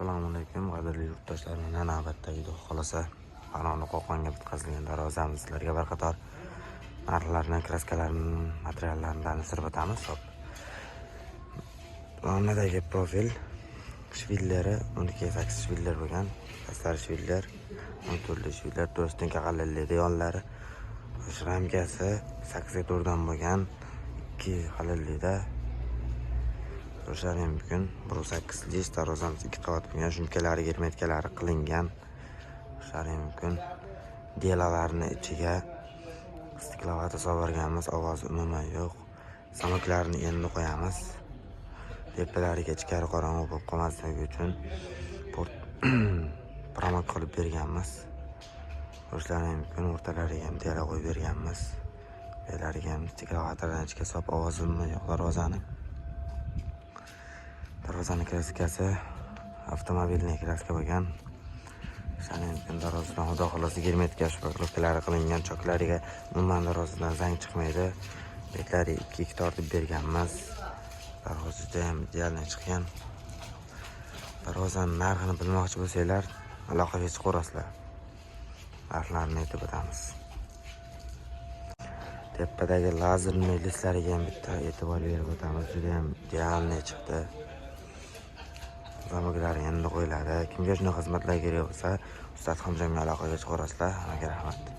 Assalomu alaykum, qadrli yurtdoshlar. Mana navbatdagi xohlasa Farg'ona Qo'qonga bitkazilgan darvozamiz sizlarga bir qator narxlarni, kraskalarni, materiallarini tanishtirib o'tamiz. O'rnadagi profil shvillari 12.8 shviller bo'lgan, pastlar shviller, 14 shviller, 4 qalilligi yonlari, ramkasi 8.4 dan bo'lgan, 2 qalillikda ko'rishlari mumkin. 1.8 lish darvozamiz 2 qavat bo'lgan, shumkalari, germetkalari qilingan. Ko'rishlari mumkin. Delalarni ichiga stiklovata solganmiz, ovozi umuman yo'q. Samoklarini endi qo'yamiz. Tepalariga ichkari qorong'u bo'lib qolmasligi uchun pramok qilib berganmiz. Ko'rishlari mumkin. O'rtalariga ham dela qo'yib berganmiz. Belariga ham stiklovatadan ichga solib, ovozi umuman yo'q darvozani. Darvozaning kraskasi avtomobilning kraska bo'lgan. Shunday mumkin. Darvozadan xudo xolasi germetka shubaklarlari qilingan, choklariga umuman darvozadan zang chiqmaydi. Betlari 2 tortib berganmiz. Darvoza ham idealni chiqqan. Darvozaning narxini bilmoqchi bo'lsanglar, aloqaga chiqaverasizlar. Narxlarni aytib o'tamiz. Tepadagi lazerli listlariga ham bitta e'tibor berib o'tamiz. Juda ham idealni chiqdi. Zamoglari endi qo'yiladi. Kimga shunday xizmatlar kerak bo'lsa, Ustad Hamjamga aloqaga chiqaverasizlar. Hammaga rahmat.